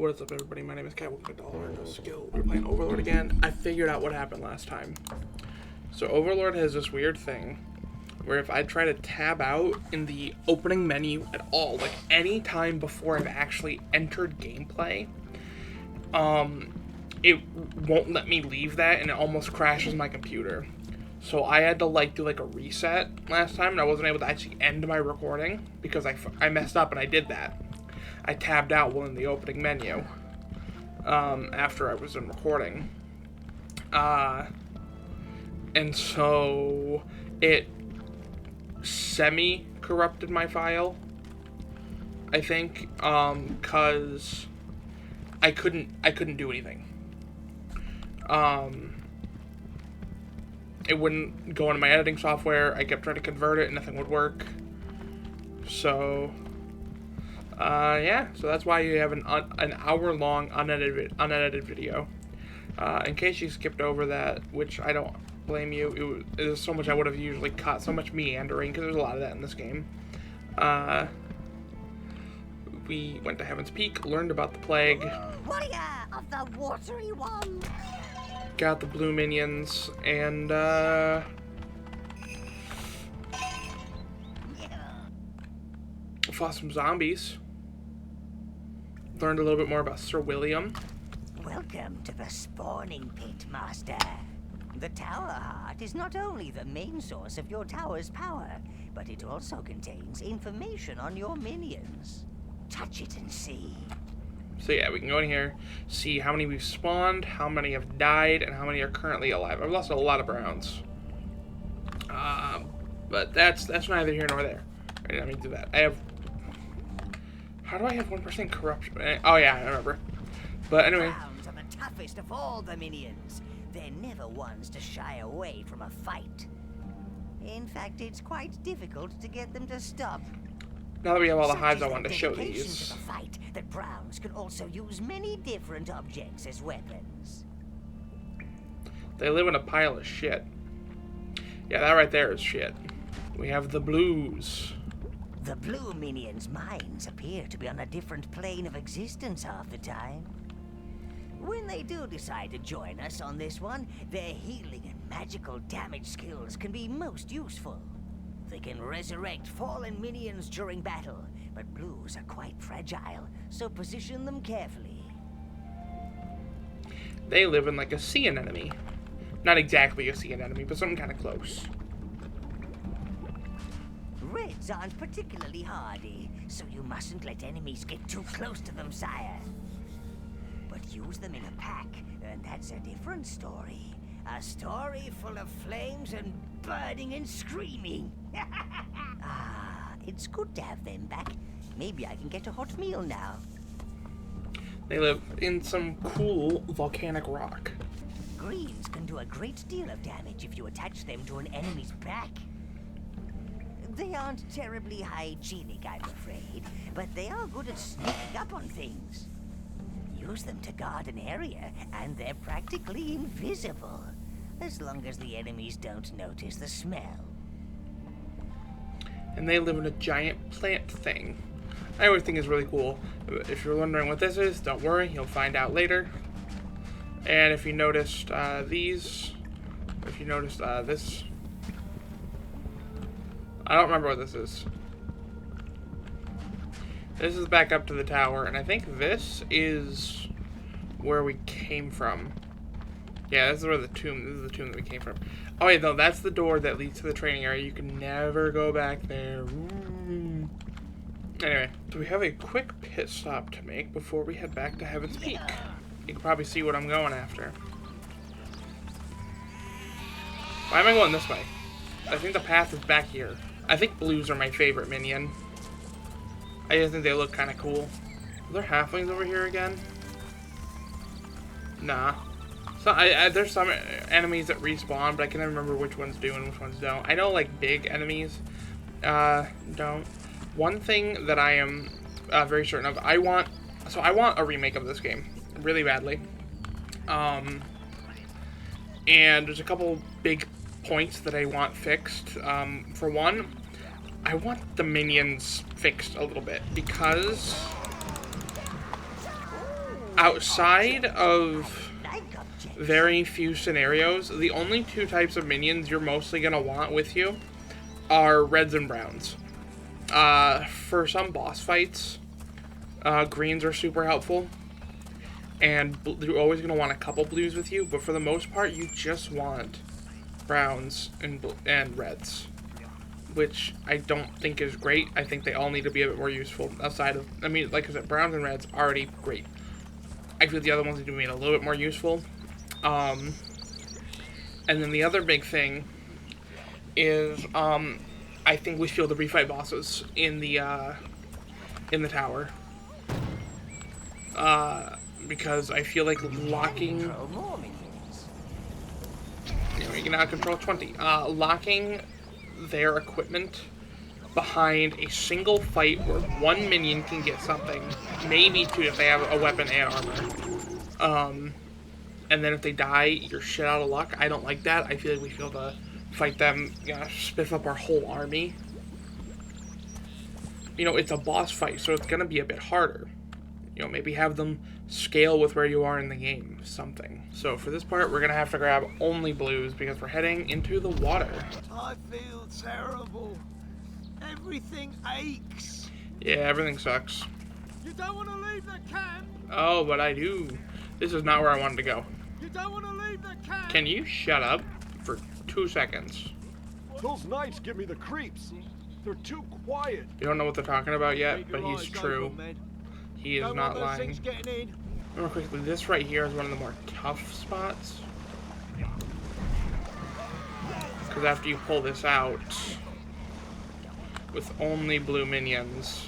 What is up, everybody? My name is Cat. Welcome to Overlord. No skill. We're playing Overlord again. I figured out what happened last time. So Overlord has this weird thing where if I try to tab out in the opening menu at all, like any time before I've actually entered gameplay, it won't let me leave that, and it almost crashes my computer. So I had to do a reset last time, and I wasn't able to actually end my recording because I messed up and I did that. I tabbed out while in the opening menu after I was in recording. And so it semi-corrupted my file, I think, because I couldn't do anything. It wouldn't go into my editing software. I kept trying to convert it and nothing would work. So yeah, so that's why you have an hour-long unedited video. In case you skipped over that, which I don't blame you, there's so much I would have usually cut, so much meandering, because there's a lot of that in this game. We went to Heaven's Peak, learned about the plague. Warrior of the Watery One! Got the blue minions, and fought some zombies. Learned a little bit more about Sir William. Welcome to the spawning pit, Master. The Tower Heart is not only the main source of your tower's power, but it also contains information on your minions. Touch it and see. So yeah, we can go in here, see how many we've spawned, how many have died, and how many are currently alive. I've lost a lot of browns. But that's neither here nor there. Right, let me do that. I have... How do I have 1% corruption? Oh yeah, I remember. But anyway... Browns are the toughest of all the minions. They're never ones to shy away from a fight. In fact, it's quite difficult to get them to stop. Now that we have all the hives, Such I is wanted to their show dedication these. to the fight that browns can also use many different objects as weapons. They live in a pile of shit. Yeah, that right there is shit. We have the blues. The blue minions' minds appear to be on a different plane of existence half the time. When they do decide to join us on this one, their healing and magical damage skills can be most useful. They can resurrect fallen minions during battle, but blues are quite fragile, so position them carefully. They live in like a sea anemone. Not exactly a sea anemone, but something kind of close. Reds aren't particularly hardy, so you mustn't let enemies get too close to them, sire. But use them in a pack, and that's a different story. A story full of flames and burning and screaming. It's good to have them back. Maybe I can get a hot meal now. They live in some cool volcanic rock. Greens can do a great deal of damage if you attach them to an enemy's back. They aren't terribly hygienic, I'm afraid, but they are good at sneaking up on things. Use them to guard an area, and they're practically invisible, as long as the enemies don't notice the smell. And they live in a giant plant thing. I always think it's really cool. If you're wondering what this is, don't worry, you'll find out later. And if you noticed these, if you noticed this, I don't remember what this is. This is back up to the tower, and I think this is where we came from. Yeah, this is where this is the tomb that we came from. Oh wait, no, that's the door that leads to the training area. You can never go back there. Ooh. Anyway, so we have a quick pit stop to make before we head back to Heaven's Peak. You can probably see what I'm going after. Why am I going this way? I think the path is back here. I think blues are my favorite minion. I just think they look kind of cool. Are there halflings over here again? Nah. So there's some enemies that respawn, but I can never remember which ones do and which ones don't. I know like big enemies don't. One thing that I am very certain of, I want a remake of this game really badly. And there's a couple big points that I want fixed. For one, I want the minions fixed a little bit because outside of very few scenarios, the only two types of minions you're mostly going to want with you are reds and browns. For some boss fights, greens are super helpful. And you're always going to want a couple blues with you, but for the most part, you just want browns and reds, which I don't think is great. I think they all need to be a bit more useful outside of, I mean, like I said, browns and reds already great. I feel the other ones need to be a little bit more useful. And then the other big thing is, I think we feel the refight bosses in the tower. Because I feel like locking... Yeah, we can now control 20. Locking their equipment behind a single fight where one minion can get something, maybe two if they have a weapon and armor. And then if they die, you're shit out of luck. I don't like that. I feel like we feel to fight them, spiff up our whole army. You know, it's a boss fight, so it's gonna be a bit harder. You know, maybe have them scale with where you are in the game, something. So for this part, we're gonna have to grab only blues because we're heading into the water. I feel terrible. Everything aches. Yeah, everything sucks. You don't want to leave the camp. Oh, but I do. This is not where I wanted to go. You don't want to leave the camp. Can you shut up for 2 seconds? Those knights give me the creeps. They're too quiet. You don't know what they're talking about yet, Keep but your he's eyes true. open, man. He is Don't not want those lying. things getting in. Remember quickly, this right here is one of the more tough spots. Because after you pull this out, with only blue minions,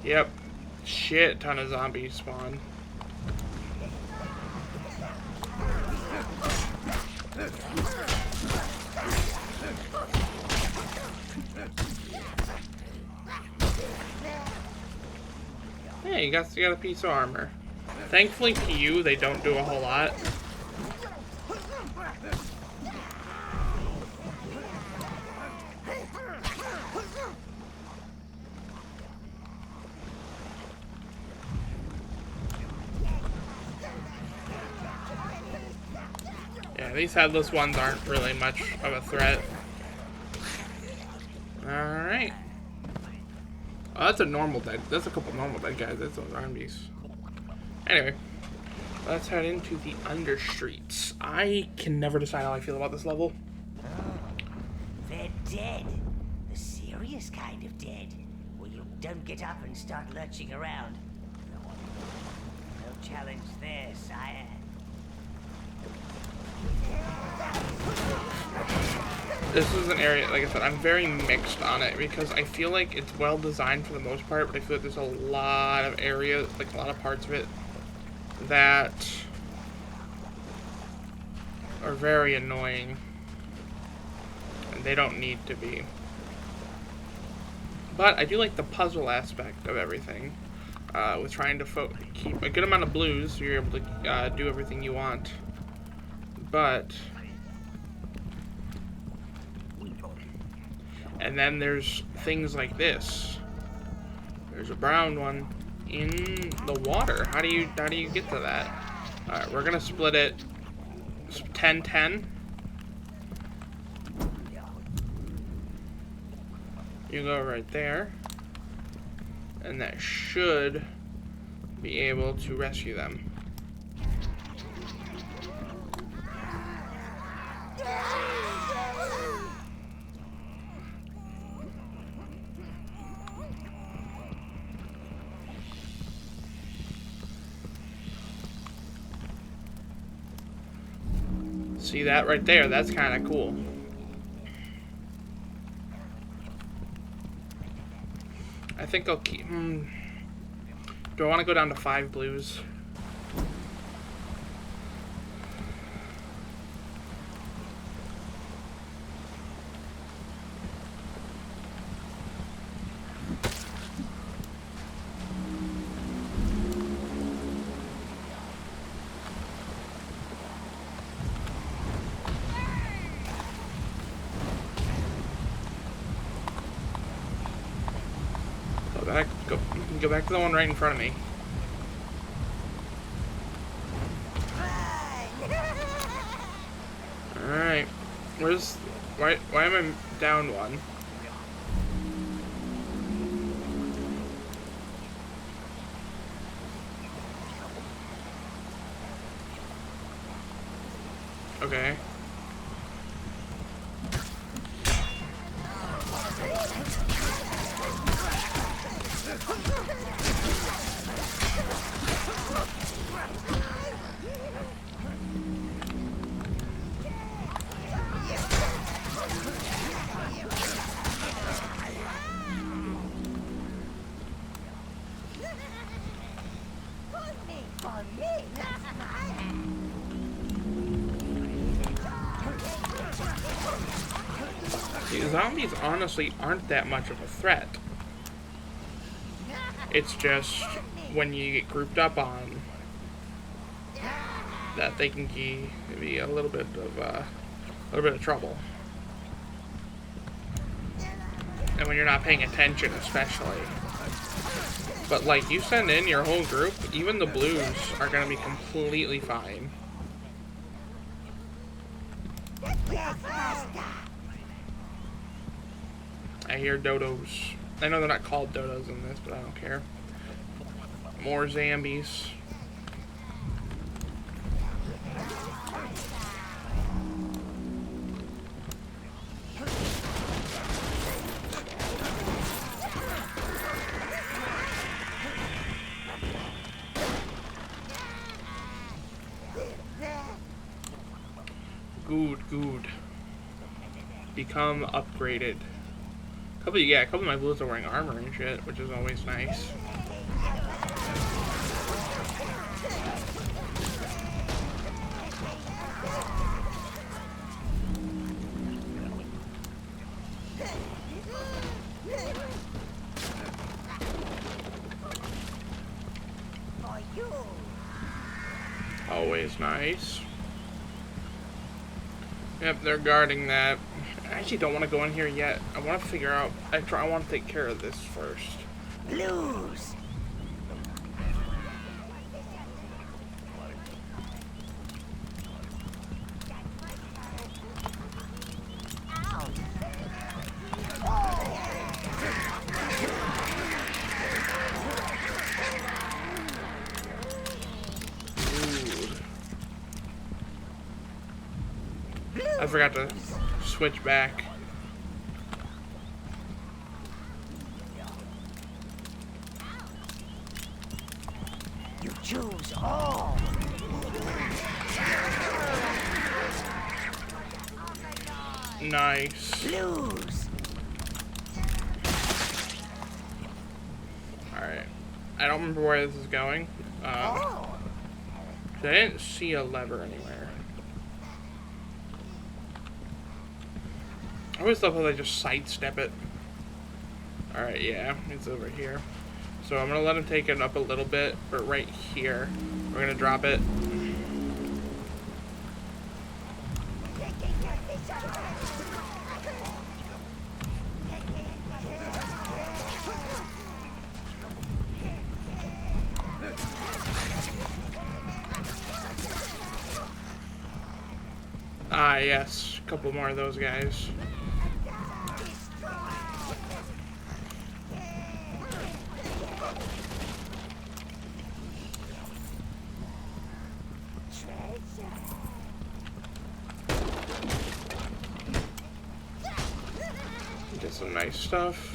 yep, shit ton of zombies spawn. Hey, you got a piece of armor. Thankfully to you, they don't do a whole lot. Yeah, these headless ones aren't really much of a threat. Alright. Oh, that's a normal dead. That's a couple normal dead guys. That's those armies. Anyway, let's head into the understreets. I can never decide how I feel about this level. Oh, they're dead. The serious kind of dead. Where you don't get up and start lurching around. No challenge there, sire. This is an area, like I said, I'm very mixed on it because I feel like it's well designed for the most part, but I feel like there's a lot of areas, like a lot of parts of it that are very annoying, and they don't need to be. But I do like the puzzle aspect of everything, with trying to keep a good amount of blues so you're able to do everything you want. But, and then there's things like this. There's a brown one in the water. How do you get to that? Alright, we're gonna split it 10-10. You go right there. And that should be able to rescue them. See that right there? That's kind of cool. I think I'll keep... Do I want to go down to 5 blues? Go back to the one right in front of me. Why am I down one? Okay. See, zombies honestly aren't that much of a threat. It's just when you get grouped up on that they can be a little bit of trouble. And when you're not paying attention, especially. But like, you send in your whole group, even the blues are gonna be completely fine. I hear dodos. I know they're not called dodos in this, but I don't care. More zombies. Good. Become upgraded. A couple of my blues are wearing armor and shit, which is always nice. Always nice. Yep, they're guarding that. I actually don't want to go in here yet. I want to figure out. I want to take care of this first. Blues. I forgot to switch back. You choose all. Nice. Blues. Alright. I don't remember where this is going. I didn't see a lever anywhere. I always love how they just sidestep it. Alright, yeah, it's over here. So I'm gonna let him take it up a little bit, but right here, we're gonna drop it. Ah, yes, a couple more of those guys. Get some nice stuff.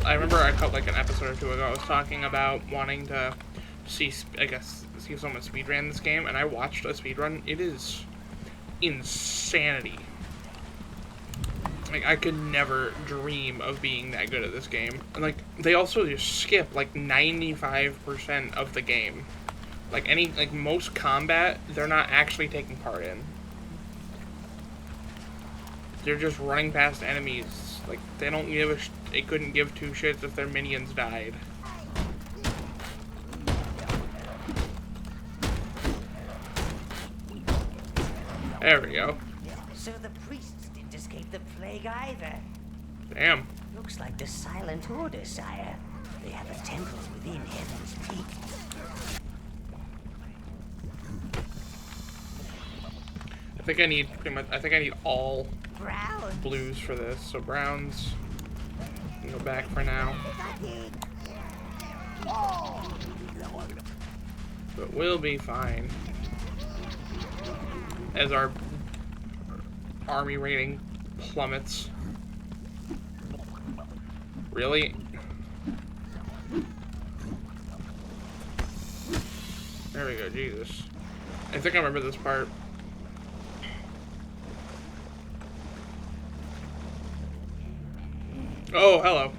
I remember I caught like an episode or two ago, I was talking about wanting to see if someone speedran this game, and I watched a speedrun. It is insanity. Like, I could never dream of being that good at this game. And like, they also just skip like 95% of the game. Like most combat, they're not actually taking part in. They're just running past enemies. Like, they don't give they couldn't give two shits if their minions died. There we go. So the priests didn't escape the plague either. Damn. Looks like the Silent Order, sire. They have a temple within Heaven's Peak. think I need pretty much. I think I need all Brown. blues for this. So browns. Can go back for now. But we'll be fine. As our army rating plummets. Really? There we go, Jesus. I think I remember this part. Oh, hello.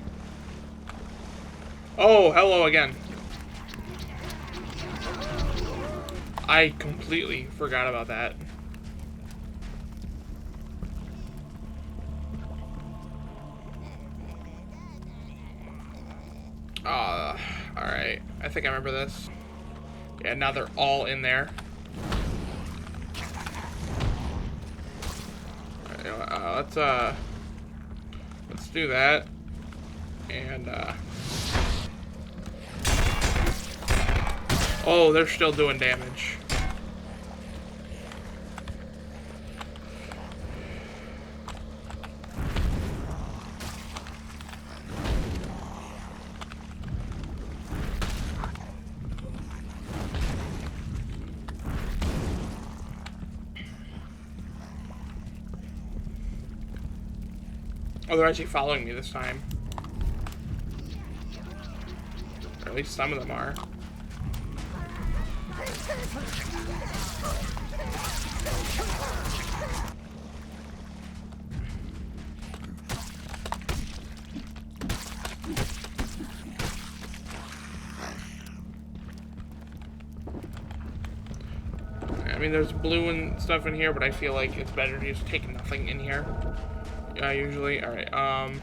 Oh, hello again. I completely forgot about that. Alright. I think I remember this. Yeah, now they're all in there. Alright, let's do that. And, oh, they're still doing damage. Oh, they're actually following me this time. Or at least some of them are. I mean, there's blue and stuff in here, but I feel like it's better to just take nothing in here. Usually. Alright, time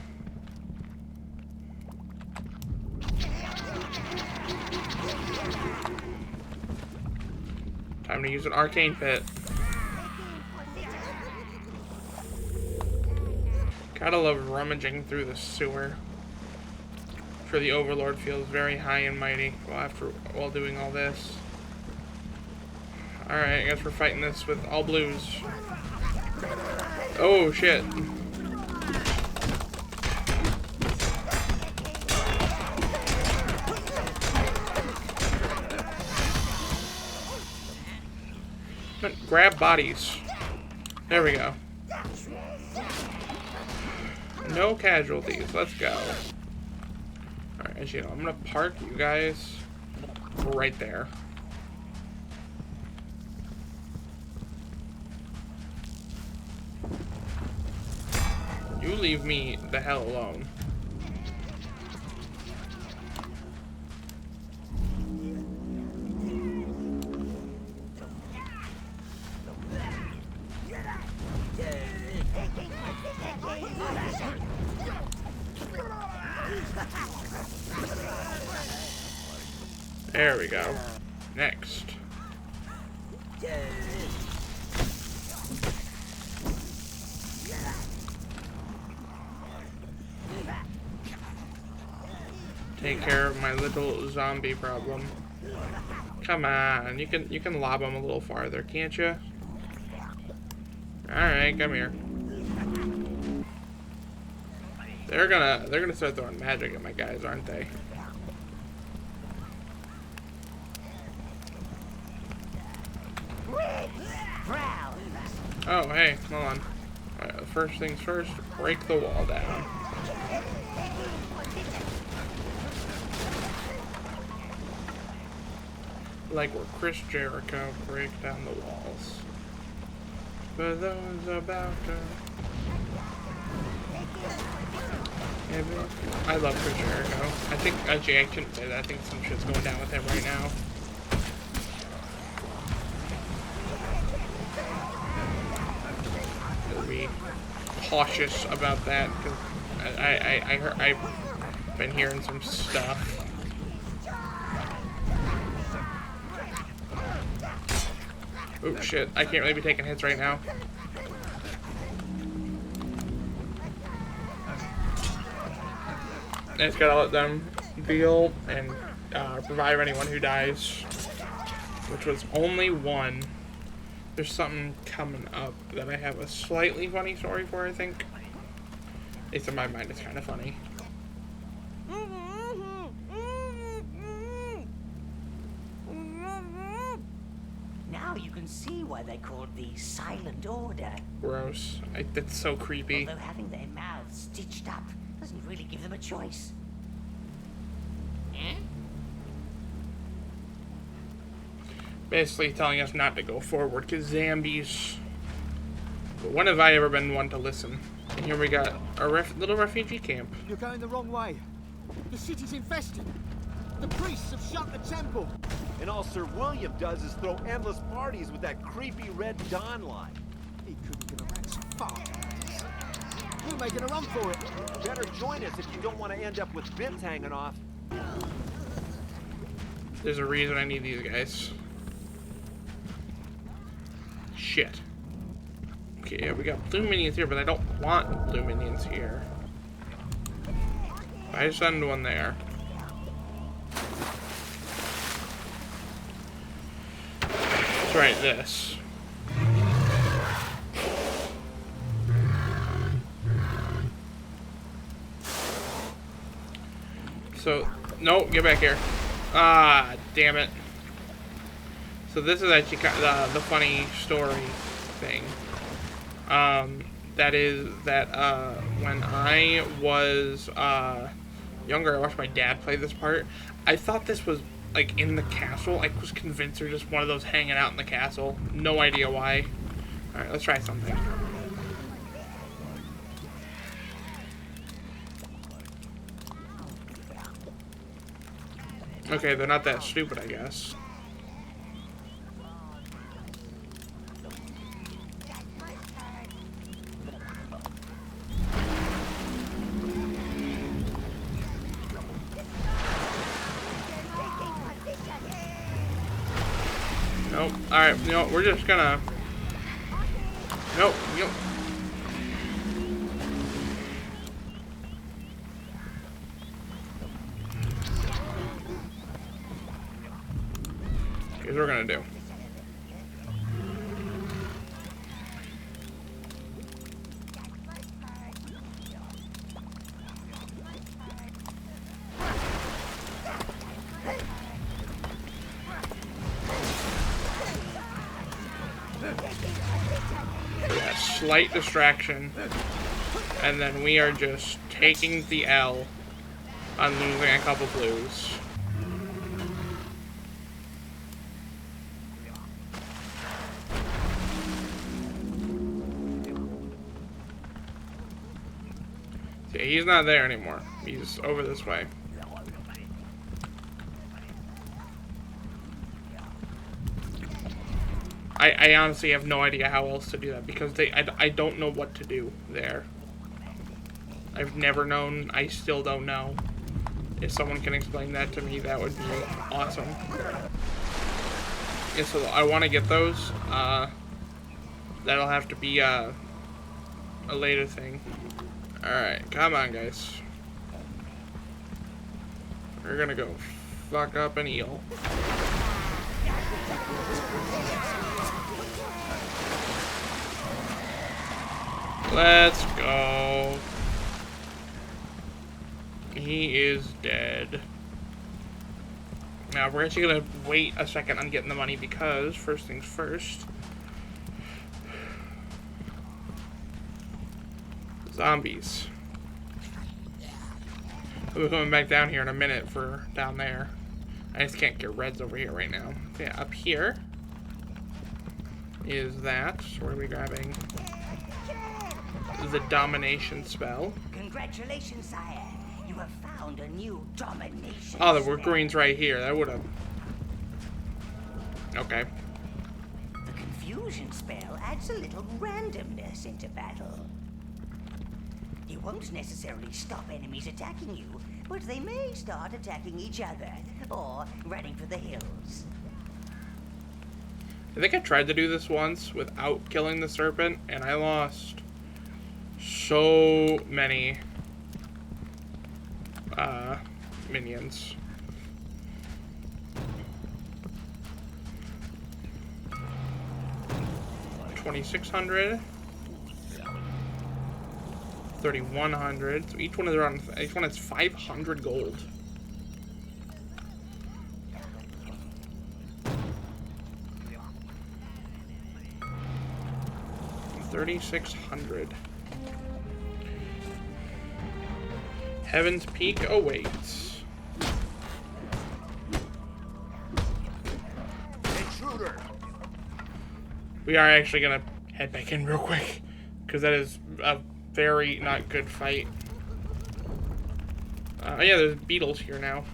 to use an arcane pit. Gotta love rummaging through the sewer. I'm sure the Overlord feels very high and mighty while doing all this. Alright, I guess we're fighting this with all blues. Oh, shit. Grab bodies. There we go. No casualties. Let's go. Alright, as you know, I'm gonna park you guys right there. You leave me the hell alone. There we go. Next. Take care of my little zombie problem. Come on, you can lob them a little farther, can't you? All right, come here. They're gonna start throwing magic at my guys, aren't they? Oh, hey, hold on. Alright, first things first, break the wall down. Like we're Chris Jericho, break down the walls. For those about to... I love Chris Jericho. I think, actually, I shouldn't say that. I think some shit's going down with him right now. Be cautious about that because I've been hearing some stuff. Oh shit, I can't really be taking hits right now. I just gotta let them deal and revive anyone who dies, which was only one. There's something coming up that I have a slightly funny story for, I think. At least in my mind, it's kind of funny. Now you can see why they called the Silent Order. Gross. That's so creepy. Although having their mouths stitched up doesn't really give them a choice. Basically telling us not to go forward, because zombies. But when have I ever been one to listen? And here we got a little refugee camp. You're going the wrong way. The city's infested. The priests have shut the temple. And all Sir William does is throw endless parties with that creepy red dawn light. He couldn't give a rat's fart. We're making a run for it. Better join us if you don't want to end up with bits hanging off. There's a reason I need these guys. Shit. Okay, yeah, we got blue minions here, but I don't want blue minions here. I send one there. Let's try this. So, no, get back here. Ah, damn it. So this is actually the funny story thing. That is that when I was younger, I watched my dad play this part. I thought this was like in the castle. I was convinced they're just one of those hanging out in the castle. No idea why. Alright, let's try something. Okay, they're not that stupid, I guess. Nope. Alright, you know, we're just gonna... Nope, nope. Here's what we're gonna do. Yeah, slight distraction, and then we are just taking the L on losing a couple blues. See, he's not there anymore. He's over this way. I honestly have no idea how else to do that, because I don't know what to do there. I've never known. I still don't know. If someone can explain that to me, that would be awesome. Yeah, so I want to get those. That'll have to be a later thing. Alright, come on, guys. We're gonna go fuck up an eel. Let's go. He is dead. Now, we're actually gonna wait a second on getting the money, because first things first. Zombies. We're coming back down here in a minute for down there. I just can't get reds over here right now. Yeah, up here is that. So what are we grabbing? The domination spell. Congratulations, sire. You have found a new domination. Oh, the green's right here. That would have. Okay. The confusion spell adds a little randomness into battle. You won't necessarily stop enemies attacking you, but they may start attacking each other, or running for the hills. I think I tried to do this once without killing the serpent, and I lost so many minions. 2,600. 3,100. So each one is around. Each one has 500 gold. $3,600. Heaven's Peak awaits. Intruder. We are actually gonna head back in real quick, because that is a very not good fight. Yeah, there's beetles here now.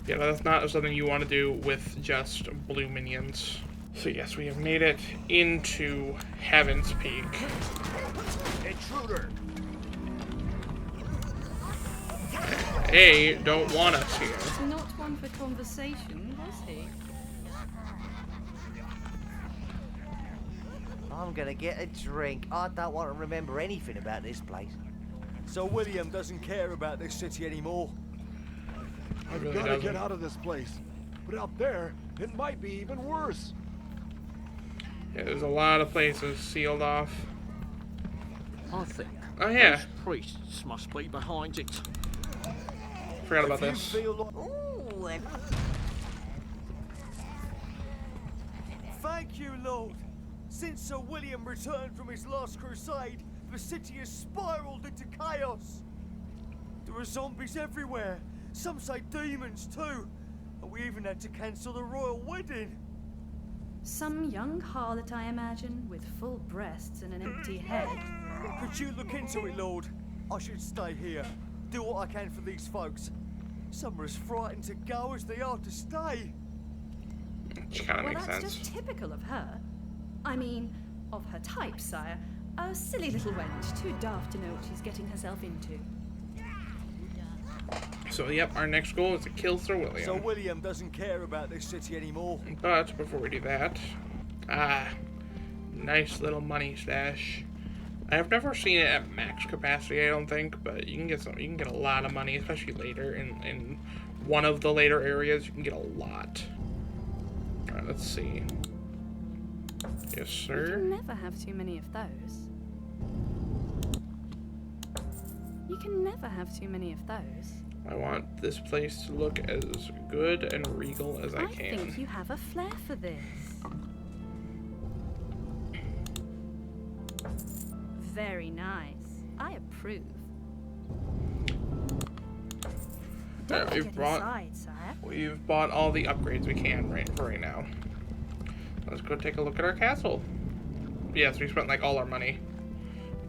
Yeah, that's not something you want to do with just blue minions. So yes, we have made it into Heaven's Peak. Intruder. They don't want us here. Not one for conversation, was he? I'm gonna get a drink. I don't want to remember anything about this place. So William doesn't care about this city anymore. It really Gotta doesn't. get out of this place. But out there, it might be even worse. Yeah, there's a lot of places sealed off. I think Oh yeah, those priests must be behind it. forgot about If you this. feel like... Ooh, and Thank you, Lord. Since Sir William returned from his last crusade, the city has spiraled into chaos. There are zombies everywhere. Some say demons too. And we even had to cancel the royal wedding. Some young harlot, I imagine, with full breasts and an empty head. Could you look into it, Lord? I should stay here. Do what I can for these folks. Some are as frightened to go as they are to stay. Which kind of Well, makes that's sense. just typical of her. I mean, of her type, sire. A silly little wench, too daft to know what she's getting herself into. So yep, our next goal is to kill Sir William. So William doesn't care about this city anymore. But before we do that, nice little money stash. I have never seen it at max capacity, I don't think, but you can get some. You can get a lot of money, especially later in one of the later areas. You can get a lot. All right, let's see. Yes, You sir. can never have too many of those. You can never have too many of those. I want this place to look as good and regal as I can. think you have a flair for this. Very nice. I approve. Don't we've get brought- inside, sire. We've bought all the upgrades we can right now. Let's go take a look at our castle. Yes, we spent like all our money,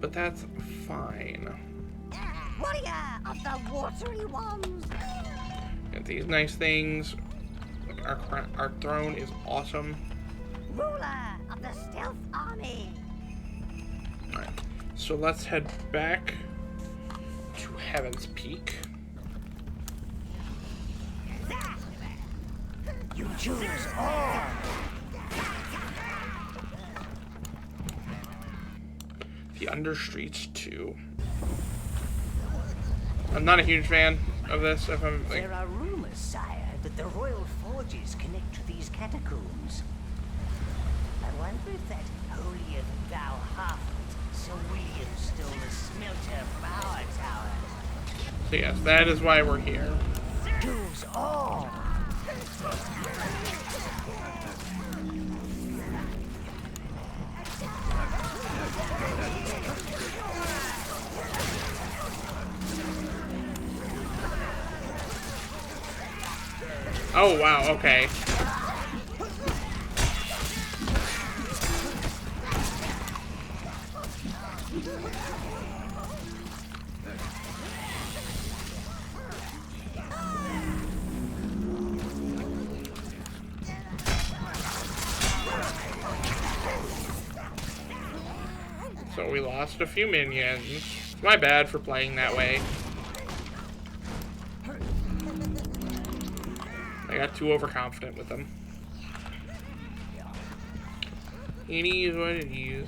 but that's fine. warrior of the watery ones. Get these nice things. Our throne is awesome. Ruler of the stealth army. All right, so let's head back to Heaven's Peak. You choose all. The Understreets 2. I'm not a huge fan of this. If I'm like, There are rumors, sire, that the royal forges connect to these catacombs. I wonder if that holier than thou halflet, Sir William, stole the smelter from our tower. so yes, that is why we're here. Choose all. Oh wow, okay. So we lost a few minions. It's my bad for playing that way. I got too overconfident with them. It is what it is.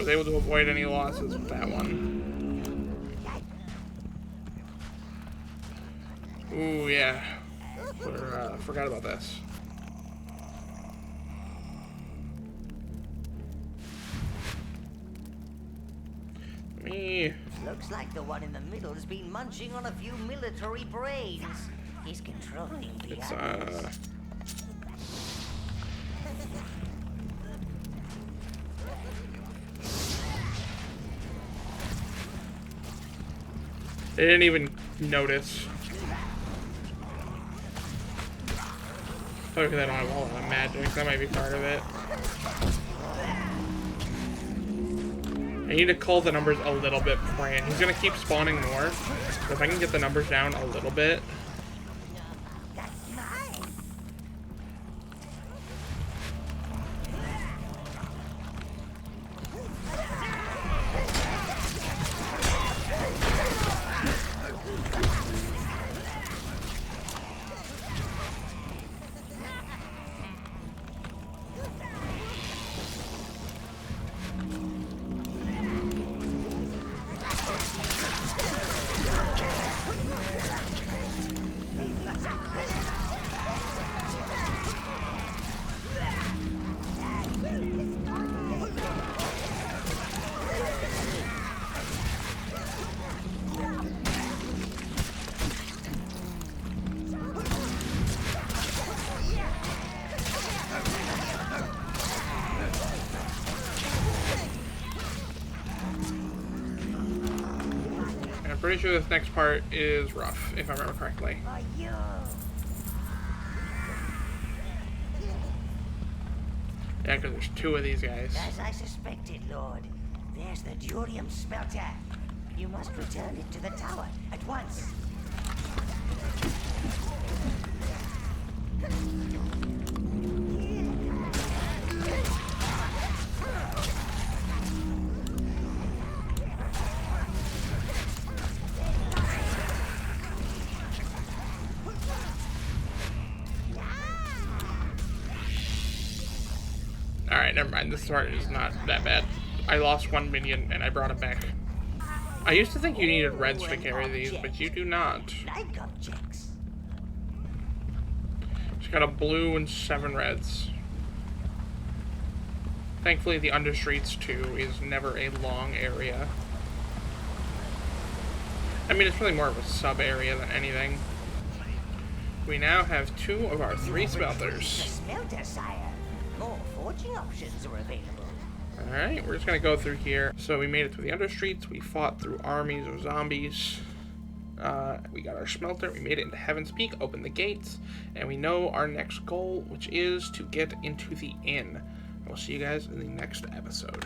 was able to avoid any losses with that one. Ooh, yeah. Forgot about this. Looks like the one in the middle has been munching on a few military brains. He's controlling the others. They didn't even notice. Hopefully they don't have all of that magic. That might be part of it. I need to cull the numbers a little bit beforehand. He's gonna keep spawning more. But if I can get the numbers down a little bit. Pretty sure this next part is rough, if I remember correctly. Yeah, because there's two of these guys. As I suspected, Lord. There's the durium smelter. You must return it to the tower at once. Alright, never mind. This part is not that bad. I lost one minion and I brought it back. I used to think you needed reds to carry these, but you do not. Like objects. She's got a blue and 7 reds. Thankfully, the Understreets 2 is never a long area. I mean, it's really more of a sub-area than anything. We now have 2 of our 3 smelters. Smelter, sire. More forging options are available. Alright, we're just gonna go through here. So we made it through the Understreets, we fought through armies of zombies. We got our smelter, we made it into Heaven's Peak, opened the gates, and we know our next goal, which is to get into the inn. We'll see you guys in the next episode.